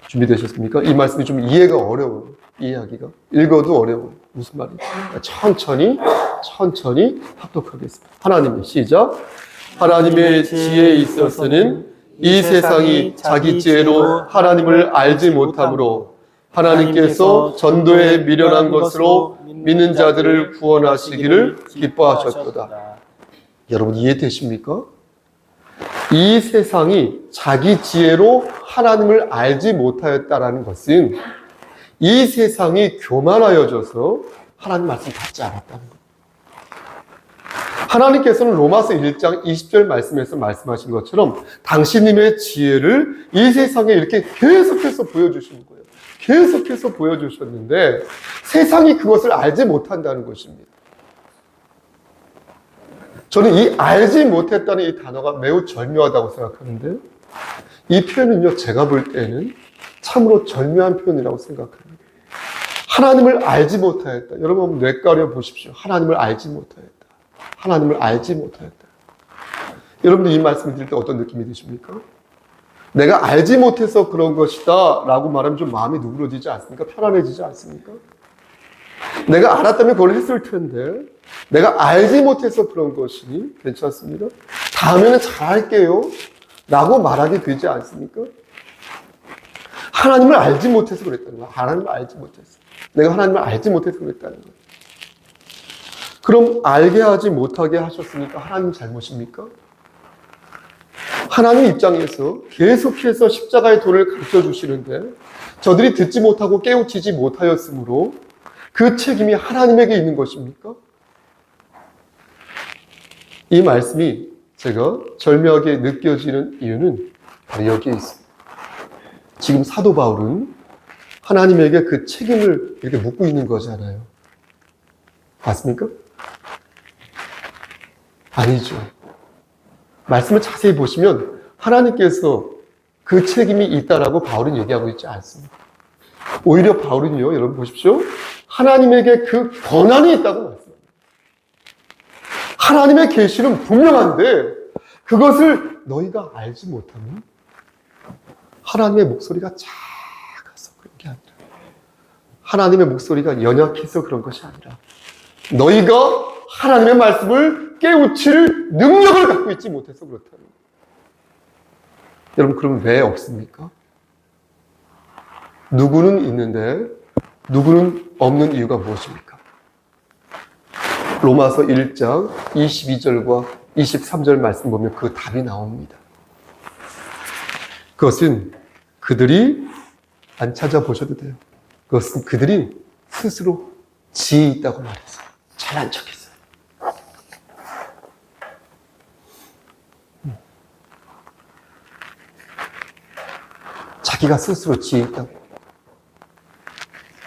준비되셨습니까? 이 말씀이 좀 이해가 어려워요. 이해하기가. 읽어도 어려워요. 무슨 말이에요? 천천히 합독하겠습니다. 하나님의 시작. 하나님의 지혜에 있어서는 이 세상이 자기 지혜로 하나님을 알지 못하므로 하나님께서 전도에 미련한 것으로 믿는 자들을 구원하시기를 기뻐하셨도다. 여러분 이해되십니까? 이 세상이 자기 지혜로 하나님을 알지 못하였다라는 것은 이 세상이 교만하여져서 하나님 말씀 받지 않았다는 거예요. 하나님께서는 로마서 1장 20절 말씀에서 말씀하신 것처럼 당신님의 지혜를 이 세상에 이렇게 계속해서 보여주시는 거예요. 계속해서 보여주셨는데 세상이 그것을 알지 못한다는 것입니다. 저는 이 알지 못했다는 이 단어가 매우 절묘하다고 생각하는데 이 표현은요, 제가 볼 때는 참으로 절묘한 표현이라고 생각합니다. 하나님을 알지 못하였다. 여러분 한번 뇌가려 보십시오. 하나님을 알지 못하였다. 하나님을 알지 못하였다. 여러분들 이 말씀을 들을 때 어떤 느낌이 드십니까? 내가 알지 못해서 그런 것이다 라고 말하면 좀 마음이 누그러지지 않습니까? 편안해지지 않습니까? 내가 알았다면 그걸 했을 텐데 내가 알지 못해서 그런 것이니 괜찮습니다. 다음에는 잘할게요 라고 말하게 되지 않습니까? 하나님을 알지 못해서 그랬다는 거야. 하나님을 알지 못해서. 내가 하나님을 알지 못해서 그랬다는 거야. 그럼 알게 하지 못하게 하셨으니까 하나님 잘못입니까? 하나님 입장에서 계속해서 십자가의 도를 가르쳐 주시는데 저들이 듣지 못하고 깨우치지 못하였으므로 그 책임이 하나님에게 있는 것입니까? 이 말씀이 제가 절묘하게 느껴지는 이유는 바로 여기에 있습니다. 지금 사도 바울은 하나님에게 그 책임을 이렇게 묻고 있는 거잖아요. 맞습니까? 아니죠. 말씀을 자세히 보시면 하나님께서 그 책임이 있다라고 바울은 얘기하고 있지 않습니다. 오히려 바울은요, 여러분 보십시오. 하나님에게 그 권한이 있다고 말씀합니다. 하나님의 계시는 분명한데 그것을 너희가 알지 못하면 하나님의 목소리가 작아서 그런 게 아니라, 하나님의 목소리가 연약해서 그런 것이 아니라, 너희가 하나님의 말씀을 깨우칠 능력을 갖고 있지 못해서 그렇다는 거예요. 여러분, 그럼 왜 없습니까? 누구는 있는데 누구는 없는 이유가 무엇입니까? 로마서 1장 22절과 23절 말씀 보면 그 답이 나옵니다. 그것은 그들이 안 찾아보셔도 돼요. 그것은 그들이 스스로 지혜 있다고 말해서 잘난 척했어요. 자기가 스스로 지혜 있다고.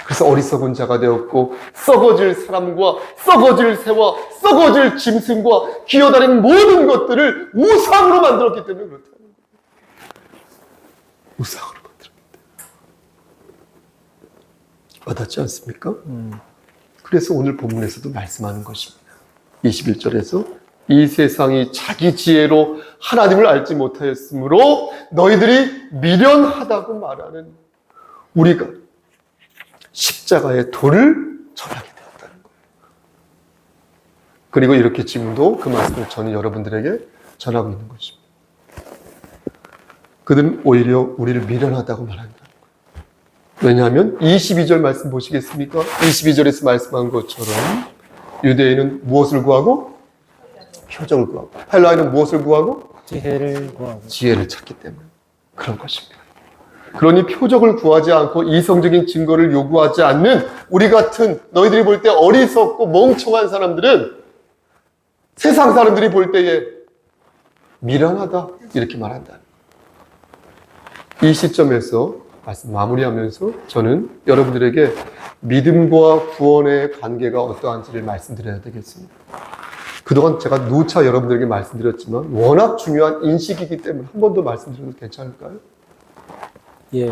그래서 어리석은 자가 되었고 썩어질 사람과 썩어질 새와 썩어질 짐승과 기어다니는 모든 것들을 우상으로 만들었기 때문에 그렇다는 거예요. 우상으로 만들었기 때문에. 와닿지 않습니까? 그래서 오늘 본문에서도 말씀하는 것입니다. 21절에서 이 세상이 자기 지혜로 하나님을 알지 못하였으므로 너희들이 미련하다고 말하는 우리가 십자가의 돌을 전하게 되었다는 거예요. 그리고 이렇게 지금도 그 말씀을 저는 여러분들에게 전하고 있는 것입니다. 그들은 오히려 우리를 미련하다고 말한다는 거예요. 왜냐하면 22절 말씀 보시겠습니까? 22절에서 말씀한 것처럼 유대인은 무엇을 구하고? 표적을 구하고. 헬라인은 무엇을 구하고? 지혜를 구하고. 지혜를 찾기 때문에 그런 것입니다. 그러니 표적을 구하지 않고 이성적인 증거를 요구하지 않는 우리 같은, 너희들이 볼 때 어리석고 멍청한 사람들은 세상 사람들이 볼 때에 미련하다 이렇게 말한다. 이 시점에서 말씀 마무리하면서 저는 여러분들에게 믿음과 구원의 관계가 어떠한지를 말씀드려야 되겠습니다. 그동안 제가 누차 여러분들에게 말씀드렸지만 워낙 중요한 인식이기 때문에 한 번 더 말씀드려도 괜찮을까요? 예.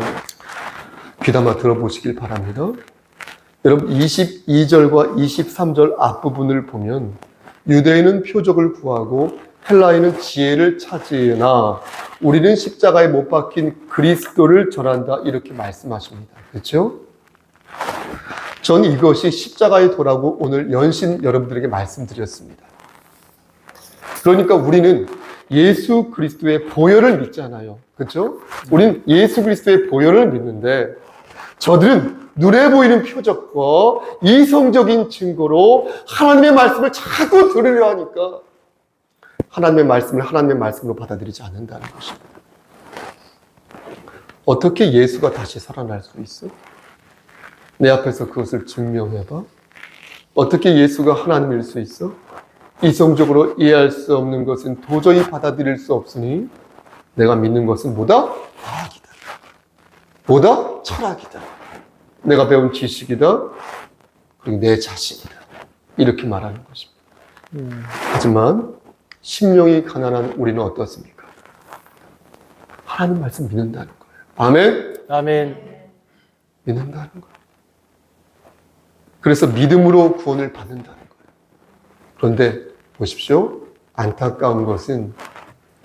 귀담아 들어보시길 바랍니다. 여러분 22절과 23절 앞부분을 보면 유대인은 표적을 구하고 헬라인은 지혜를 찾으나 우리는 십자가에 못 박힌 그리스도를 전한다 이렇게 말씀하십니다. 그렇죠? 전 이것이 십자가의 도라고 오늘 연신 여러분들에게 말씀드렸습니다. 그러니까 우리는 예수 그리스도의 보혈을 믿잖아요. 그렇죠? 우리는 예수 그리스도의 보혈을 믿는데 저들은 눈에 보이는 표적과 이성적인 증거로 하나님의 말씀을 자꾸 들으려 하니까 하나님의 말씀을 하나님의 말씀으로 받아들이지 않는다는 것입니다. 어떻게 예수가 다시 살아날 수 있어? 내 앞에서 그것을 증명해봐. 어떻게 예수가 하나님일 수 있어? 이성적으로 이해할 수 없는 것은 도저히 받아들일 수 없으니 내가 믿는 것은 뭐다? 과학이다. 뭐다? 철학이다. 내가 배운 지식이다. 그리고 내 자신이다. 이렇게 말하는 것입니다. 하지만 심령이 가난한 우리는 어떻습니까? 하나님 말씀 믿는다는 거예요. 아멘? 아멘. 믿는다는 거예요. 그래서 믿음으로 구원을 받는다는 거예요. 그런데 보십시오. 안타까운 것은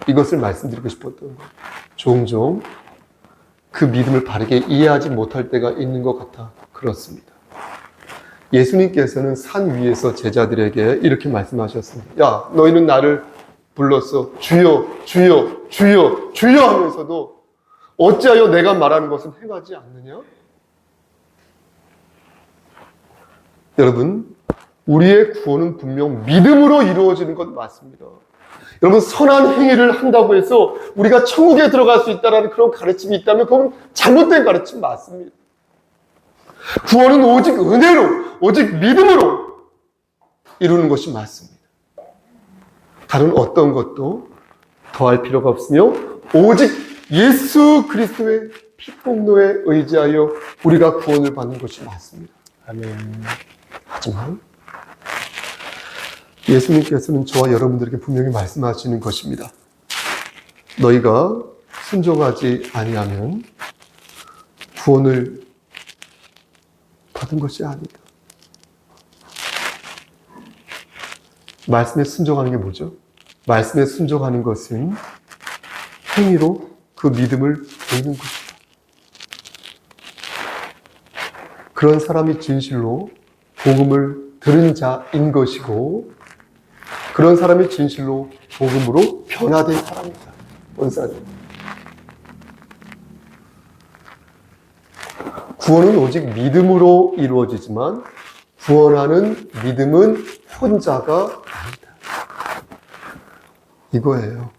이것을 말씀드리고 싶었던 거예요. 종종 그 믿음을 바르게 이해하지 못할 때가 있는 것 같아. 그렇습니다. 예수님께서는 산 위에서 제자들에게 이렇게 말씀하셨습니다. 야, 너희는 나를 불렀어. 주여, 주여, 주여, 주여 하면서도 어찌하여 내가 말하는 것은 행하지 않느냐? 여러분, 우리의 구원은 분명 믿음으로 이루어지는 것 맞습니다. 여러분, 선한 행위를 한다고 해서 우리가 천국에 들어갈 수 있다는 그런 가르침이 있다면 그건 잘못된 가르침 맞습니다. 구원은 오직 은혜로, 오직 믿음으로 이루는 것이 맞습니다. 다른 어떤 것도 더할 필요가 없으며 오직 예수 그리스도의 피폭로에 의지하여 우리가 구원을 받는 것이 맞습니다. 아멘. 하지만 예수님께서는 저와 여러분들에게 분명히 말씀하시는 것입니다. 너희가 순종하지 아니하면 구원을 받은 것이 아니다. 말씀에 순종하는 게 뭐죠? 말씀에 순종하는 것은 행위로 그 믿음을 보이는 것입니다. 그런 사람이 진실로 복음을 들은 자인 것이고, 그런 사람이 진실로 복음으로 변화된 사람입니다. 원사님. 구원은 오직 믿음으로 이루어지지만 구원하는 믿음은 혼자가 아니다. 이거예요.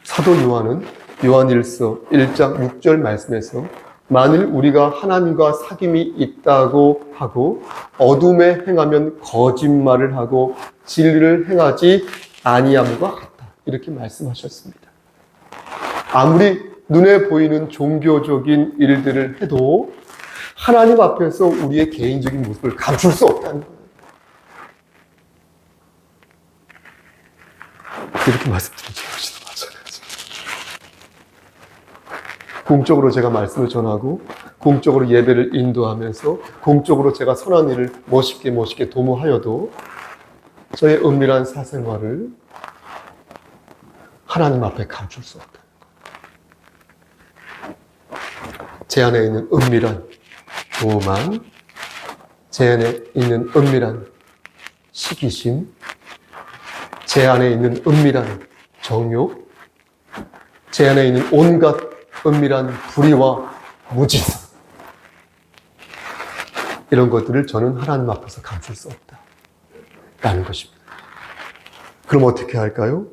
사도 요한은 요한일서 1장 6절 말씀에서 만일 우리가 하나님과 사귐이 있다고 하고 어둠에 행하면 거짓말을 하고 진리를 행하지 아니함과 같다. 이렇게 말씀하셨습니다. 아무리 눈에 보이는 종교적인 일들을 해도 하나님 앞에서 우리의 개인적인 모습을 감출 수 없다는 거예요. 이렇게 말씀드리죠. 공적으로 제가 말씀을 전하고 공적으로 예배를 인도하면서 공적으로 제가 선한 일을 멋있게 도모하여도 저의 은밀한 사생활을 하나님 앞에 감출 수 없다. 제 안에 있는 은밀한 교만, 제 안에 있는 은밀한 시기심, 제 안에 있는 은밀한 정욕, 제 안에 있는 온갖 은밀한 불의와 무지성, 이런 것들을 저는 하나님 앞에서 감출 수 없다라는 것입니다. 그럼 어떻게 할까요?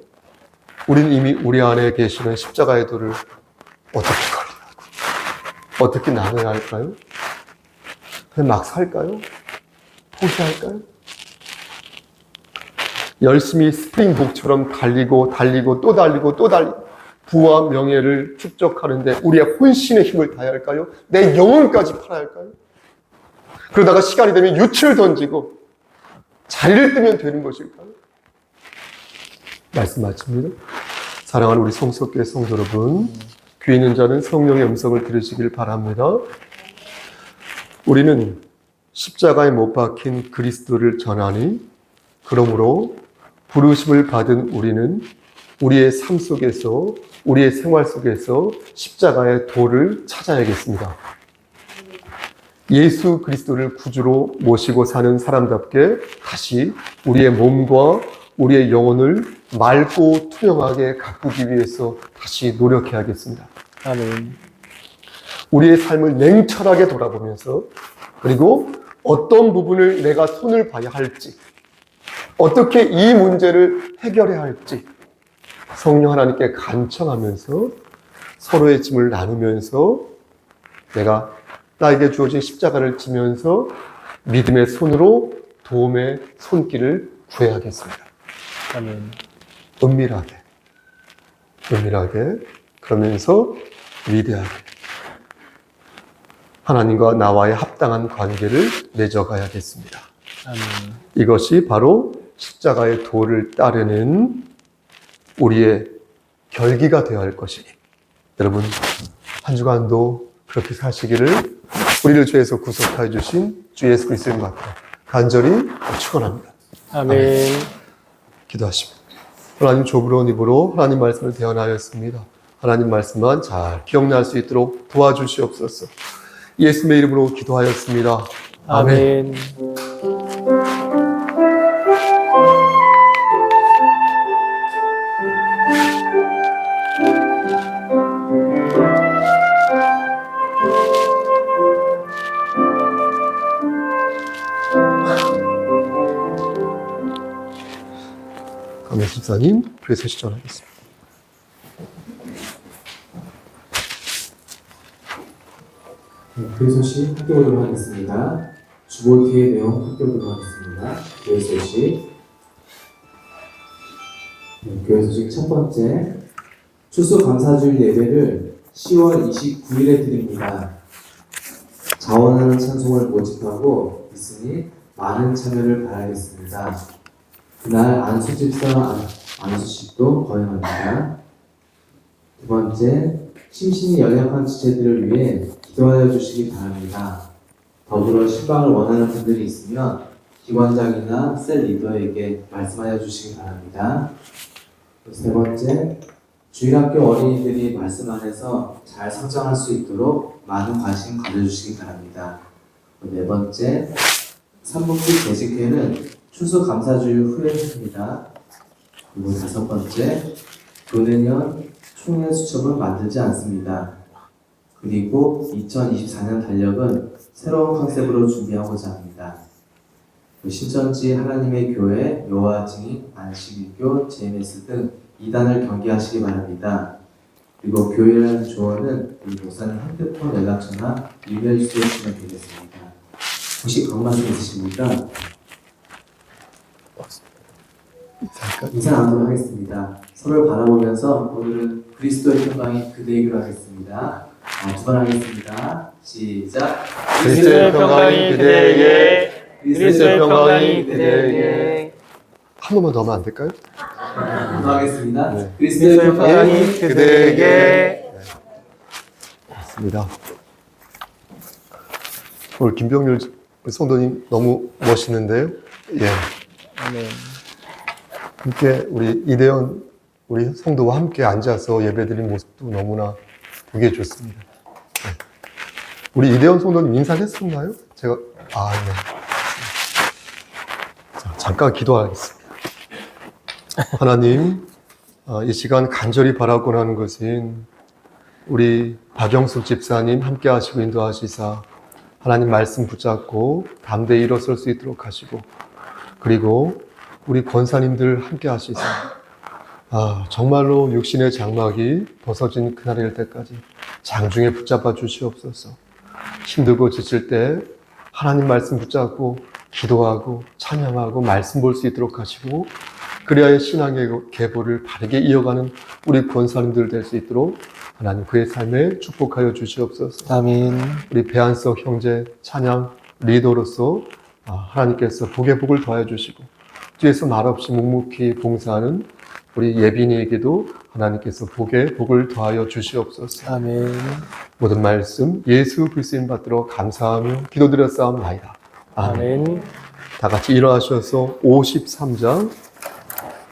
우리는 이미 우리 안에 계시는 십자가의 돌을 어떻게 걸리라고, 어떻게 나눠야 할까요? 그냥 막 살까요? 포기할까요? 열심히 스프링복처럼 달리고 또 달리고 부와 명예를 축적하는데 우리의 혼신의 힘을 다해야 할까요? 내 영혼까지 팔아야 할까요? 그러다가 시간이 되면 유치를 던지고 자리를 뜨면 되는 것일까요? 말씀 마칩니다. 사랑하는 우리 성석교회 성도 여러분, 귀 있는 자는 성령의 음성을 들으시길 바랍니다. 우리는 십자가에 못 박힌 그리스도를 전하니, 그러므로 부르심을 받은 우리는 우리의 삶 속에서, 우리의 생활 속에서 십자가의 도를 찾아야겠습니다. 예수 그리스도를 구주로 모시고 사는 사람답게 다시 우리의 몸과 우리의 영혼을 맑고 투명하게 가꾸기 위해서 다시 노력해야겠습니다. 아멘. 우리의 삶을 냉철하게 돌아보면서, 그리고 어떤 부분을 내가 손을 봐야 할지, 어떻게 이 문제를 해결해야 할지 성령 하나님께 간청하면서 서로의 짐을 나누면서 내가 나에게 주어진 십자가를 지면서 믿음의 손으로 도움의 손길을 구해야겠습니다. 아멘. 은밀하게, 그러면서 위대하게 하나님과 나와의 합당한 관계를 맺어가야겠습니다. 아멘. 이것이 바로 십자가의 도를 따르는 우리의 결기가 되어야 할 것이니, 여러분 한 주간도 그렇게 사시기를 우리를 죄에서 구속하여 주신 주 예수 그리스도의 이름으로 간절히 축원합니다. 아멘. 기도하십니다. 하나님, 조부러운 입으로 하나님 말씀을 대언하였습니다. 하나님 말씀만 잘 기억날 수 있도록 도와주시옵소서. 예수님의 이름으로 기도하였습니다. 아멘. 아멘. 강민 집사님, 교회 시전하겠습니다. 교회 소식 학교보도록 하겠습니다. 주보기의 내용 학교보도록 하겠습니다. 교회 소식. 교회 소식 첫 번째, 추수감사주일 예배를 10월 29일에 드립니다. 자원하는 찬송을 모집하고 있으니 많은 참여를 바라겠습니다. 그날 안수 집사 안수식도 거행합니다. 두 번째, 심신이 연약한 지체들을 위해 기도하여 주시기 바랍니다. 더불어 신방을 원하는 분들이 있으면 기관장이나 셀 리더에게 말씀하여 주시기 바랍니다. 세 번째, 주일학교 어린이들이 말씀 안에서 잘 성장할 수 있도록 많은 관심 가져주시기 바랍니다. 네 번째, 삼복기 대식회는 추수감사주일 후에 합니다. 그리고 다섯 번째, 교내년 총회 수첩을 만들지 않습니다. 그리고 2024년 달력은 새로운 컨셉으로 준비하고자 합니다. 신천지 하나님의 교회, 여호와 증인, 안식일교, JMS 등 2단을 경계하시기 바랍니다. 그리고 교회라는 조언은 우리 목사님 핸드폰 연락처나 이메일 주시면 되겠습니다. 혹시 그런 말씀 있으십니까? 인사 나누도록 하겠습니다. 서로를 바라보면서 오늘은 그리스도의 평강이 그대에게로 하겠습니다. 두 번 하겠습니다. 시작. 그리스도의 평강이 그대에게, 그리스도의 평강이 그대에게. 한 번만 더 하면 안 될까요? 더 하겠습니다. 네. 그리스도의 평강이 그대에게. 맞습니다. 오늘 김병률 성도님 너무 멋있는데요. 예. 아멘. 함께 우리 이대현 우리 성도와 함께 앉아서 예배드린 모습도 너무나 보기 좋습니다. 네. 우리 이대현 성도님 인사했었나요? 제가 네. 자, 잠깐 기도하겠습니다. 하나님, 이 시간 간절히 바라고 하는 것은 우리 박영숙 집사님 함께 하시고 인도하시사 하나님 말씀 붙잡고 담대히 일어설 수 있도록 하시고, 그리고 우리 권사님들 함께 하시사 정말로 육신의 장막이 벗어진 그날이 될 때까지 장중에 붙잡아 주시옵소서. 힘들고 지칠 때 하나님 말씀 붙잡고 기도하고 찬양하고 말씀 볼 수 있도록 하시고, 그리하여 신앙의 계보를 바르게 이어가는 우리 권사님들 될 수 있도록 하나님 그의 삶에 축복하여 주시옵소서. 아멘. 우리 배한석 형제 찬양 리더로서 하나님께서 복의 복을 더하여 주시고, 뒤에서 말없이 묵묵히 봉사하는 우리 예빈이에게도 하나님께서 복의 복을 더하여 주시옵소서. 아멘. 모든 말씀 예수 그리스도인 받들어 감사하며 기도드렸사옵나이다. 아멘. 아멘. 다 같이 일어나셔서 53장에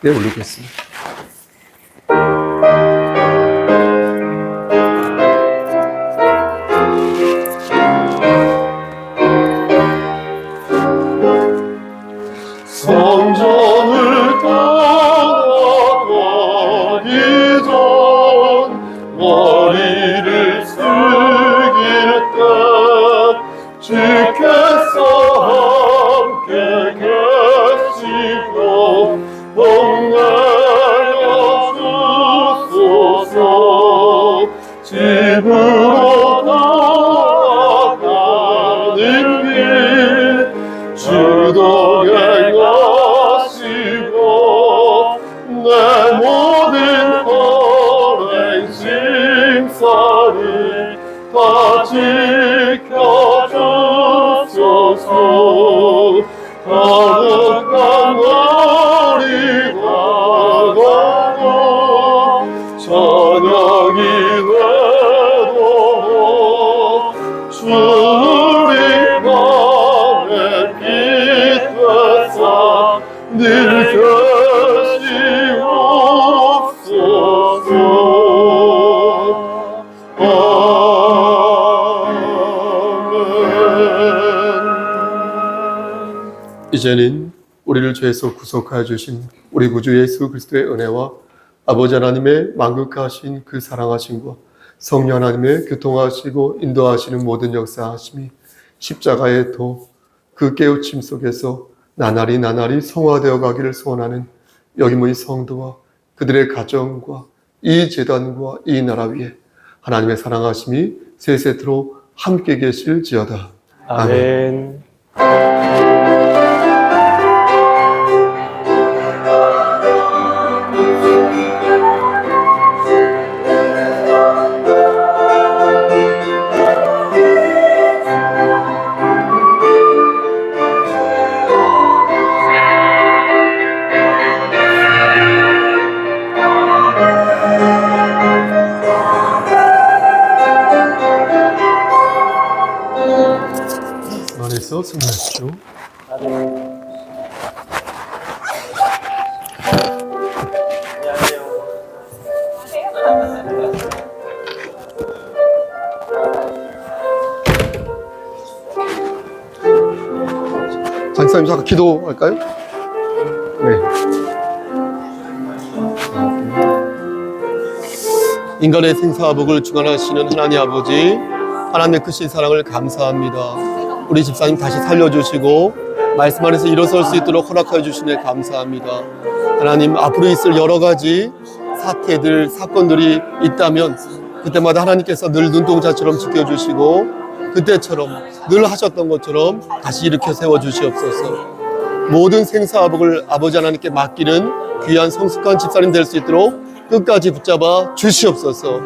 올리겠습니다. 성전을 떠나가기 전 머리를 숙일 때 주께서 함께 계시고 복내려 주소서. 집으로 나아가는 길 주도 행하시고 내 모든 허행 심사를 다 지켜주소서. 가득한 날이 다가고 저녁이 돼도 주의 맘에 빛 되사 늘 계시옵소서. 아멘. 이제는 우리를 죄에서 구속하여 주신 우리 구주 예수 그리스도의 은혜와 아버지 하나님의 만극하신 그 사랑하심과 성령 하나님의 교통하시고 인도하시는 모든 역사하심이 십자가의 도 그 깨우침 속에서 나날이 성화되어 가기를 소원하는 여기 모인 성도와 그들의 가정과 이 제단과 이 나라 위에 하나님의 사랑하심이 세세토록 함께 계실지어다. 아멘. 하나님께서 승리하시오. 장사님 잠깐 기도할까요? 네. 인간의 생사복을 주관하시는 하나님 아버지, 하나님의 크신 사랑을 감사합니다. 우리 집사님 다시 살려주시고 말씀 안에서 일어설 수 있도록 허락하여 주시네 감사합니다. 하나님, 앞으로 있을 여러 가지 사태들, 사건들이 있다면 그때마다 하나님께서 늘 눈동자처럼 지켜주시고 그때처럼 늘 하셨던 것처럼 다시 일으켜 세워주시옵소서. 모든 생사복을 아버지 하나님께 맡기는 귀한 성숙한 집사님 될 수 있도록 끝까지 붙잡아 주시옵소서.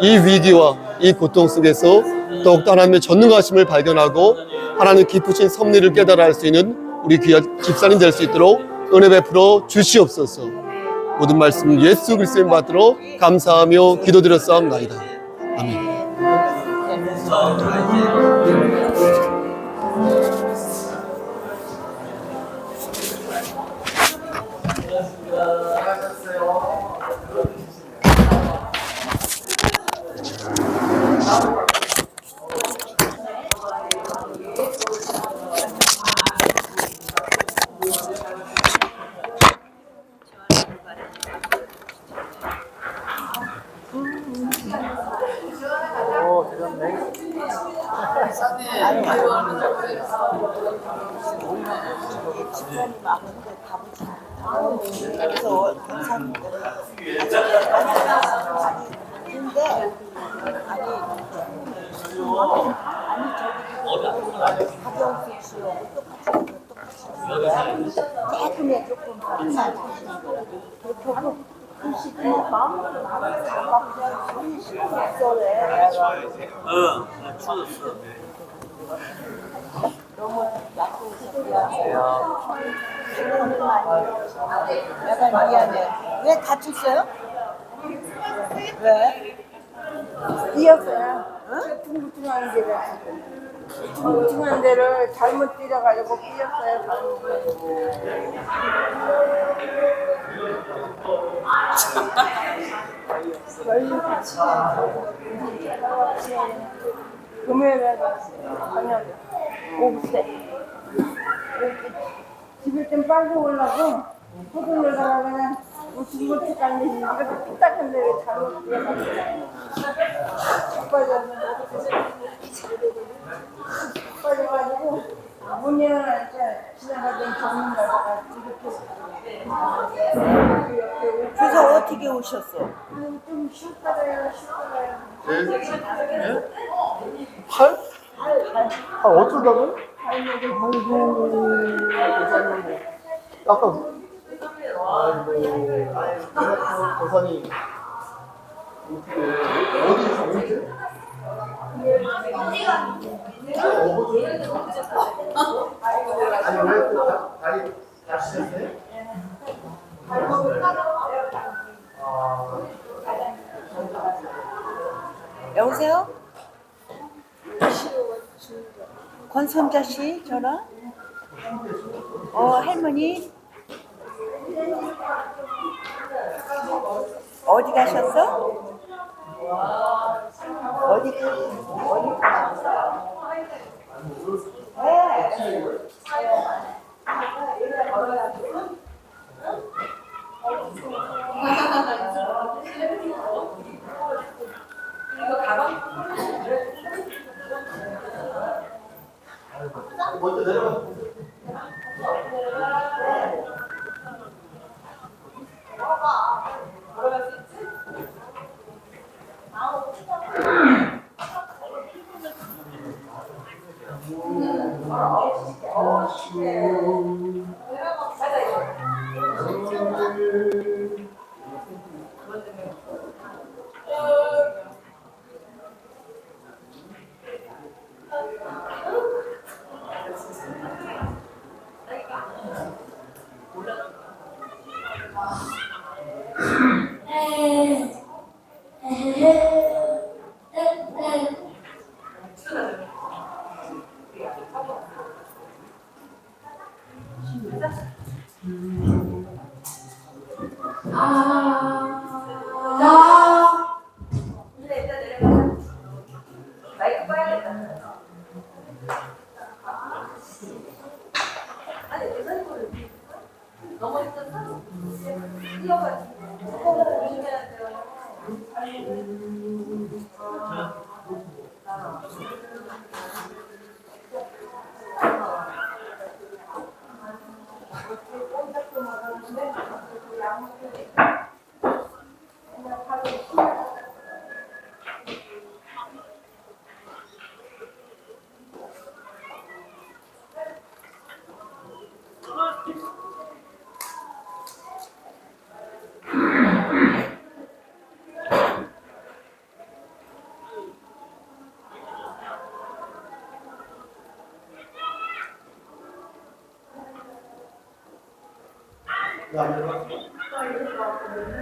이 위기와 이 고통 속에서 더욱더 하나님의 전능하심을 발견하고 하나님 기쁘신 섭리를 깨달아 할 수 있는 우리 귀한 집사님 될 수 있도록 은혜 베풀어 주시옵소서. 모든 말씀 예수 그리스도의 받들어 감사하며 기도드렸사옵나이다. 아멘. 약간 미안해. 왜 다쳤어요? 왜? 뛰었어요. 응? 퉁퉁하는 데를 퉁퉁하는 데를 잘못 뛰어가지고 뛰었어요. 금요일에 저녁 오후 때 집에 좀 빨리 오려고 서둘러다가 그냥 우측우측 갔는데 이렇게 삐딱한 데를 잘못 뛰어가지고 빠져가지고 문 열어놓을 때 지나가던 전문가가 이렇게 그래서 어떻게 오셨어? 좀 쉬었다가요. 팔? 어쩌다가? 약간 도산이 어디 가는지? 아니 왜 다리 다치셨어요? 여보세요? 권선자 씨 전화? 할머니? 어디 가셨어? 어디 가셨어? 먼저 내려가.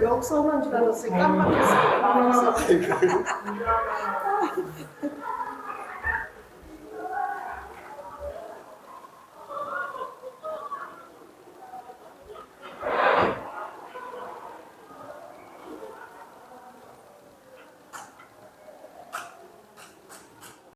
역서는 줄 알았어요. 깜빡했어요.